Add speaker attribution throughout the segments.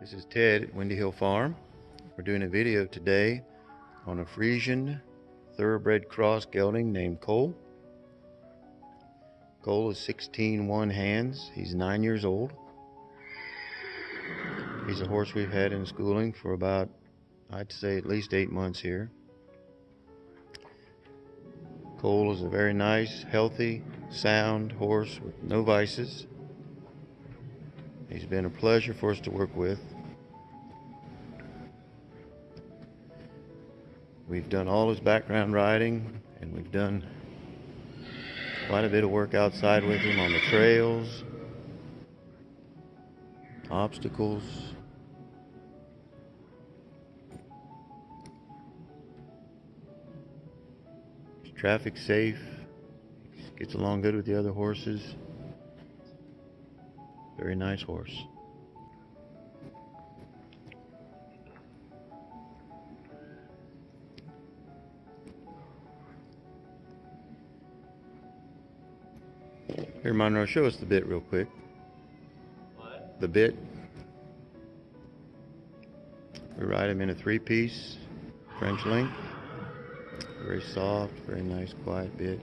Speaker 1: This is Ted at Windy Hill Farm. We're doing a video today on a Friesian Thoroughbred cross gelding named Cole. Cole is 16 one hands. He's 9 years old. He's a horse we've had in schooling for about, I'd say, at least 8 months here. Cole is a very nice, healthy, sound horse with no vices. He's been a pleasure for us to work with. We've done all his background riding, and we've done quite a bit of work outside with him on the trails, obstacles. He's traffic safe, gets along good with the other horses. Very nice horse. Here, Monroe, show us the bit real quick.
Speaker 2: What?
Speaker 1: The bit. We ride him in a 3-piece French length. Very soft, very nice, quiet bit.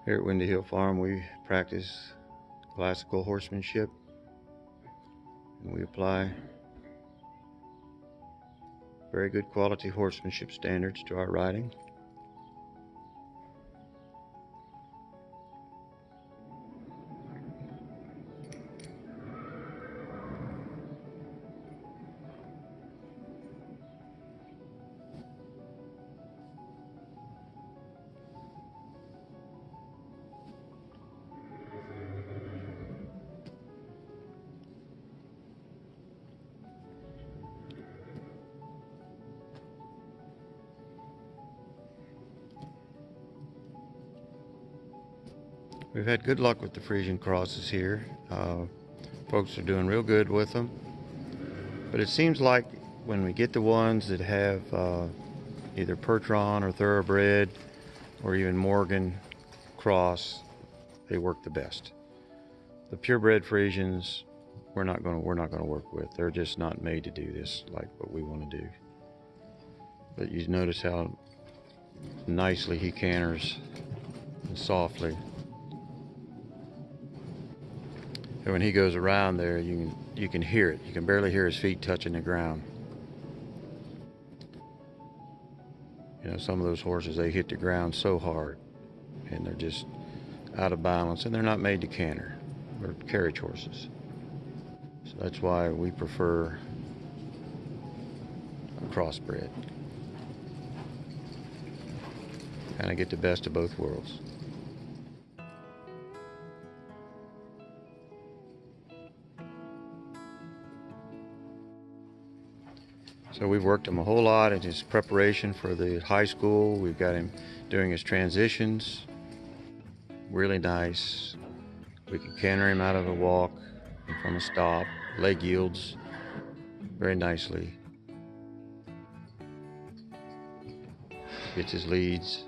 Speaker 1: Here at Windy Hill Farm, we practice classical horsemanship, and we apply very good quality horsemanship standards to our riding. We've had good luck with the Friesian crosses here. Folks are doing real good with them. But it seems like when we get the ones that have either Percheron or Thoroughbred or even Morgan cross, they work the best. The purebred Friesians, we're not going to work with. They're just not made to do this like what we want to do. But you notice how nicely he canters and softly. And when he goes around there, you can hear it. You can barely hear his feet touching the ground. You know, some of those horses, they hit the ground so hard, and they're just out of balance, and they're not made to canter. They're carriage horses. So that's why we prefer a crossbred. Kind of get the best of both worlds. So we've worked him a whole lot in his preparation for the high school. We've got him doing his transitions. Really nice. We can canter him out of a walk and from a stop. Leg yields very nicely. Gets his leads.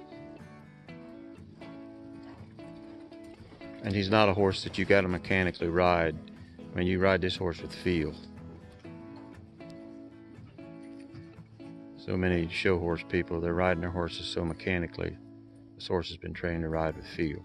Speaker 1: And he's not a horse that you got to mechanically ride. I mean, you ride this horse with feel. So many show horse people, they're riding their horses so mechanically. This horse has been trained to ride with feel.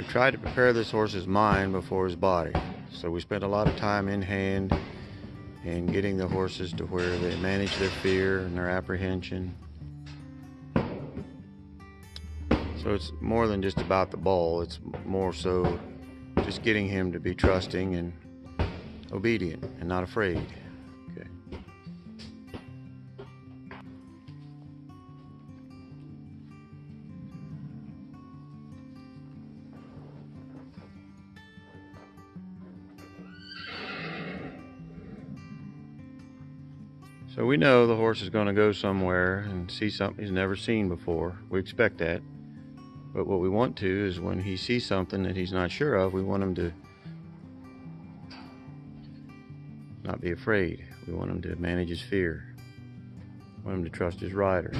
Speaker 1: tried to prepare this horse's mind before his body. So we spent a lot of time in hand and getting the horses to where they manage their fear and their apprehension. So it's more than just about the ball, it's more so just getting him to be trusting and obedient and not afraid. Okay. So we know the horse is going to go somewhere and see something he's never seen before. We expect that. But what we want to is when he sees something that he's not sure of, we want him to not be afraid. We want him to manage his fear. We want him to trust his rider.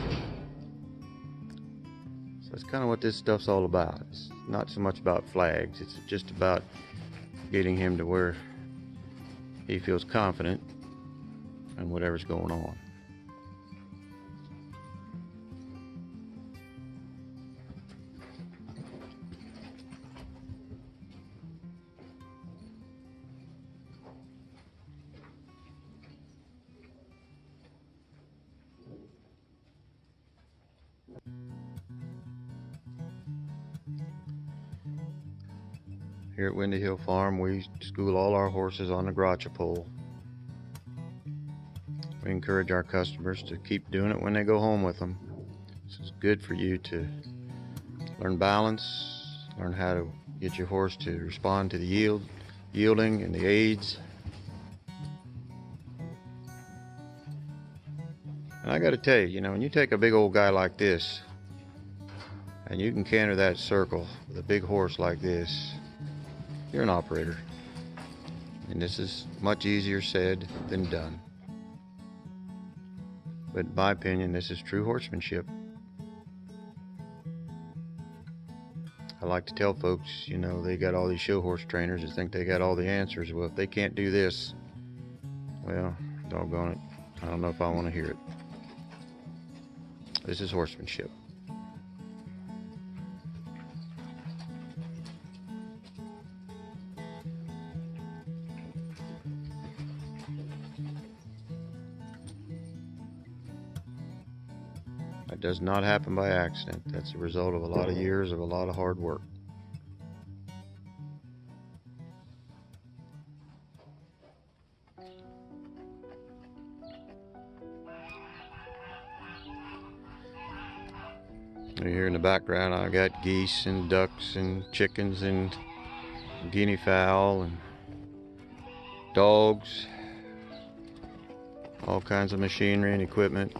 Speaker 1: So that's kind of what this stuff's all about. It's not so much about flags. It's just about getting him to where he feels confident in whatever's going on. Here at Windy Hill Farm, we school all our horses on the gotcha pole. We encourage our customers to keep doing it when they go home with them. This is good for you to learn balance, learn how to get your horse to respond to the yielding and the aids. And I got to tell you, when you take a big old guy like this and you can canter that circle with a big horse like this, you're an operator. And this is much easier said than done. But in my opinion, this is true horsemanship. I like to tell folks, they got all these show horse trainers that think they got all the answers. Well, if they can't do this, well, doggone it, I don't know if I want to hear it. This is horsemanship. It does not happen by accident. That's a result of a lot of years of a lot of hard work. Here in the background I got geese and ducks and chickens and guinea fowl and dogs, all kinds of machinery and equipment.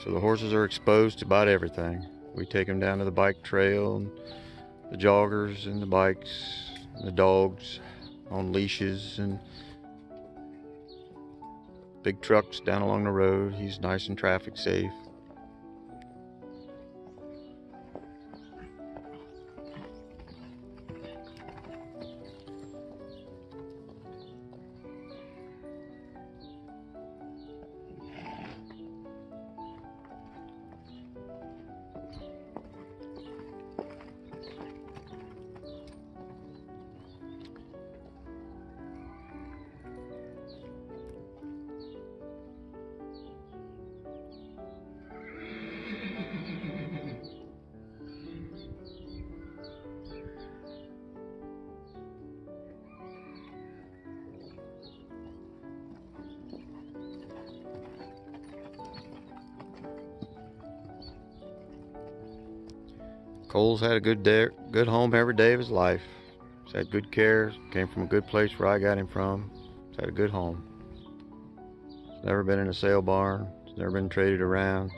Speaker 1: So the horses are exposed to about everything. We take them down to the bike trail, and the joggers and the bikes, and the dogs on leashes, and big trucks down along the road. He's nice and traffic safe. Cole's had a good home every day of his life. He's had good care, came from a good place where I got him from. He's had a good home. He's never been in a sale barn. He's never been traded around.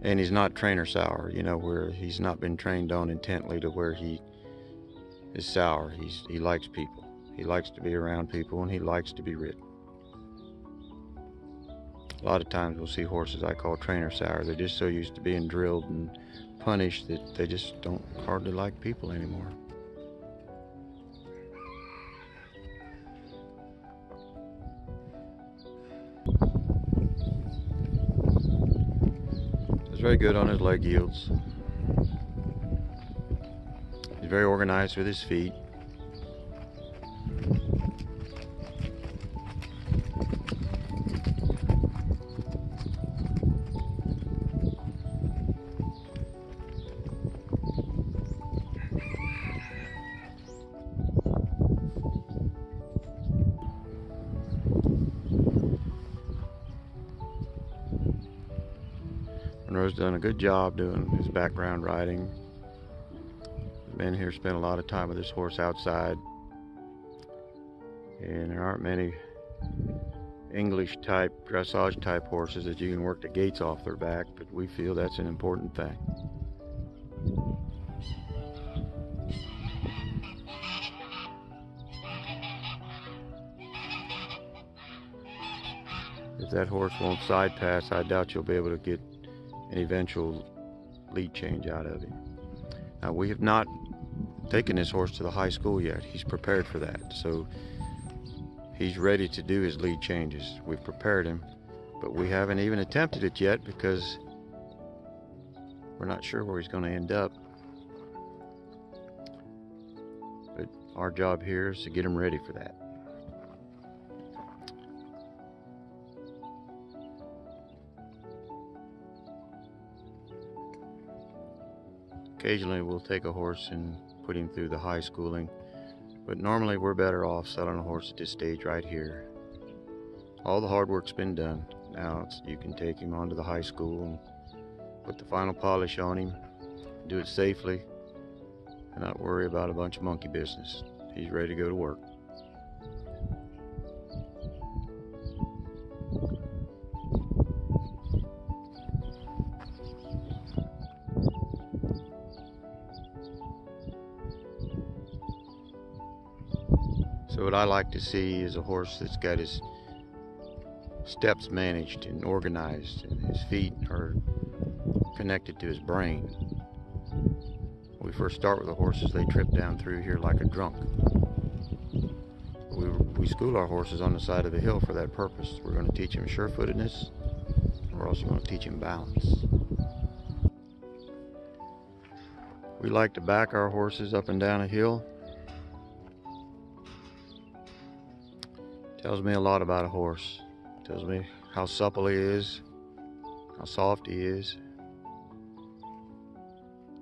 Speaker 1: And he's not trainer sour, where he's not been trained on intently to where he is sour. He likes people. He likes to be around people, and he likes to be ridden. A lot of times we'll see horses I call trainer sour. They're just so used to being drilled and punished that they just don't hardly like people anymore. This very good on his leg yields. He's very organized with his feet. Monroe's done a good job doing his background riding. The men here spent a lot of time with this horse outside, and there aren't many English type, dressage type horses that you can work the gates off their back, but we feel that's an important thing. If that horse won't side pass, I doubt you'll be able to get an eventual lead change out of him. Now, we have not taken this horse to the high school yet. He's prepared for that, so he's ready to do his lead changes. We've prepared him, but we haven't even attempted it yet because we're not sure where he's going to end up. But our job here is to get him ready for that. Occasionally we'll take a horse and put him through the high schooling, but normally we're better off selling a horse at this stage right here. All the hard work's been done. Now you can take him onto the high school and put the final polish on him, do it safely, and not worry about a bunch of monkey business. He's ready to go to work. So what I like to see is a horse that's got his steps managed and organized, and his feet are connected to his brain. When we first start with the horses, they trip down through here like a drunk. We school our horses on the side of the hill for that purpose. We're going to teach them sure-footedness. We're also going to teach them balance. We like to back our horses up and down a hill. Tells me a lot about a horse. Tells me how supple he is, how soft he is.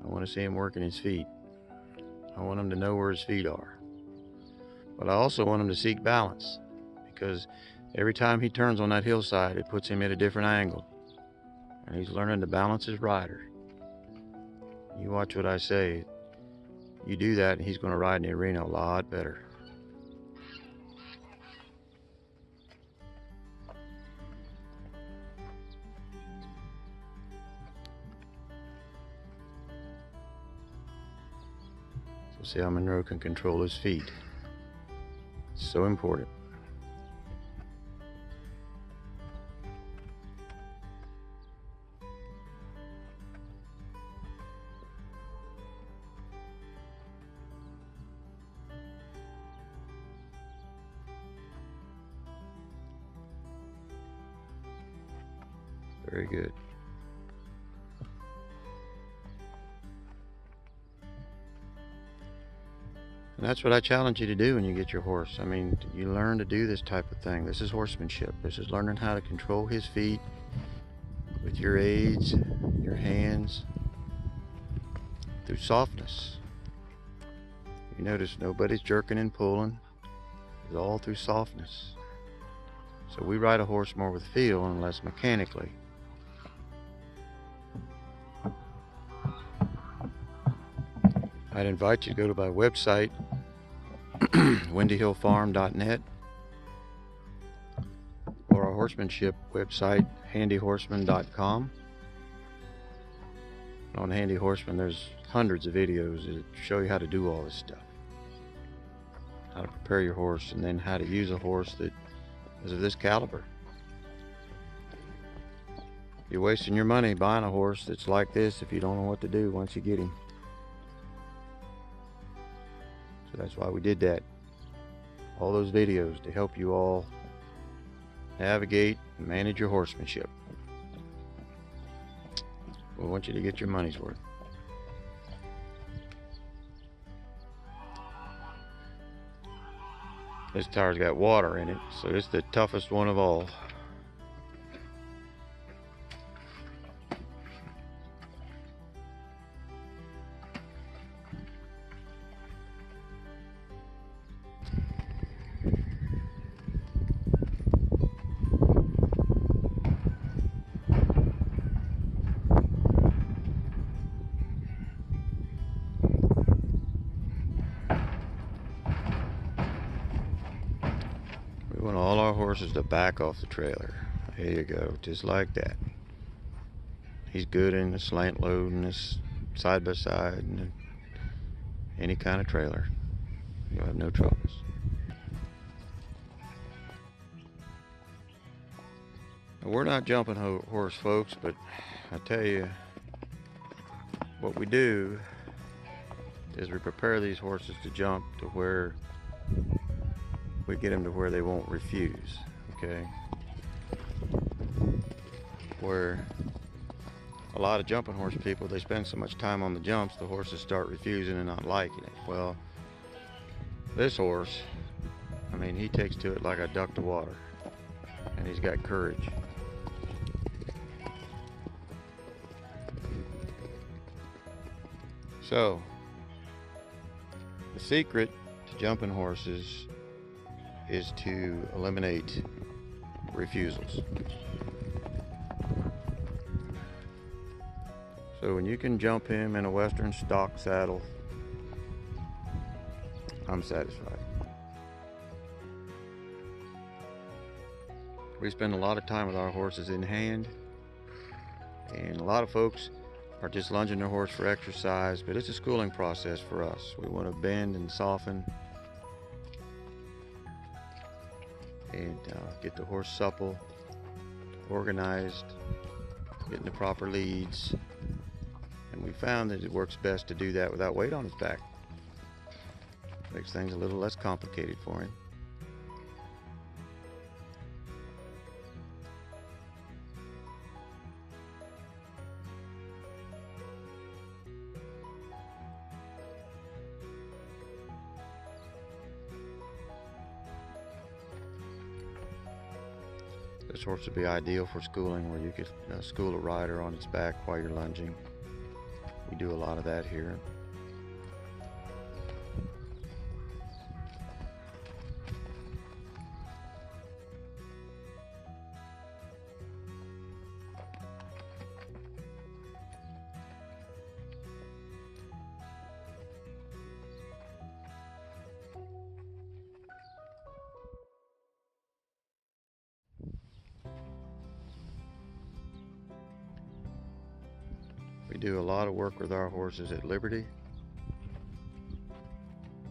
Speaker 1: I want to see him working his feet. I want him to know where his feet are. But I also want him to seek balance, because every time he turns on that hillside, it puts him at a different angle. And he's learning to balance his rider. You watch what I say. You do that and he's going to ride in the arena a lot better. See how Monroe can control his feet. It's so important. Very good. And that's what I challenge you to do when you get your horse. I mean, you learn to do this type of thing. This is horsemanship. This is learning how to control his feet with your aids, your hands, through softness. You notice nobody's jerking and pulling. It's all through softness. So we ride a horse more with feel and less mechanically. I'd invite you to go to my website, windyhillfarm.net, or our horsemanship website, handyhorseman.com. On Handy Horseman, there's hundreds of videos that show you how to do all this stuff. How to prepare your horse, and then how to use a horse that is of this caliber. You're wasting your money buying a horse that's like this if you don't know what to do once you get him. So that's why we did that. All those videos to help you all navigate and manage your horsemanship. We want you to get your money's worth. This tire's got water in it, so it's the toughest one of all. We want all our horses to back off the trailer. There you go, just like that. He's good in the slant load and this side by side and any kind of trailer. You'll have no troubles. Now, we're not jumping horse folks, but I tell you, what we do is we prepare these horses to jump to where we get them to where they won't refuse, okay? Where a lot of jumping horse people, they spend so much time on the jumps, the horses start refusing and not liking it. Well, this horse, I mean, he takes to it like a duck to water, and he's got courage. So, the secret to jumping horses is to eliminate refusals. So when you can jump him in a Western stock saddle, I'm satisfied. We spend a lot of time with our horses in hand, and a lot of folks are just lunging their horse for exercise, but it's a schooling process for us. We want to bend and soften and get the horse supple, organized, getting the proper leads. And we found that it works best to do that without weight on his back. Makes things a little less complicated for him. This horse would be ideal for schooling, where you could school a rider on its back while you're lunging. We do a lot of that here. We do a lot of work with our horses at Liberty.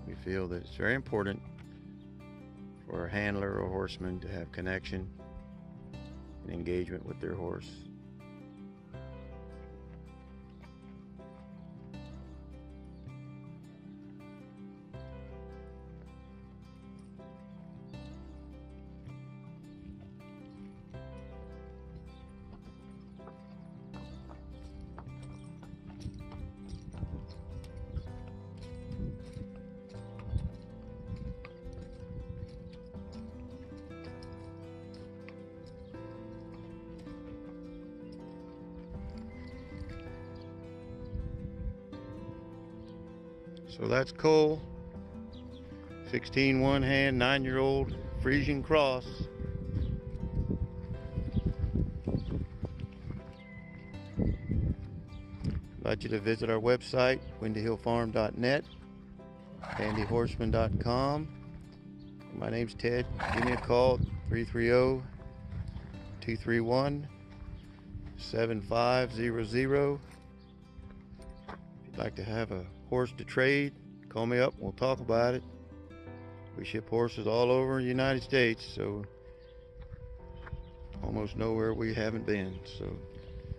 Speaker 1: We feel that it's very important for a handler or horseman to have connection and engagement with their horse. So that's Cole, 16 one hand, 9-year-old Friesian cross. I'd like you to visit our website, windyhillfarm.net, handyhorseman.com. My name's Ted. Give me a call, 330-231-7500. If you'd like to have a horse to trade, call me up and we'll talk about it. We ship horses all over the United States, so almost nowhere we haven't been. So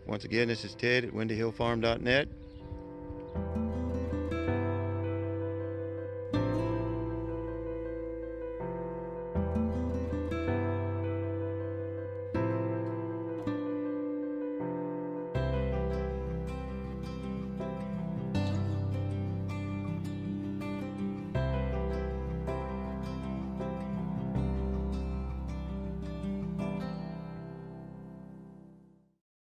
Speaker 1: once again, this is Ted at windyhillfarm.net.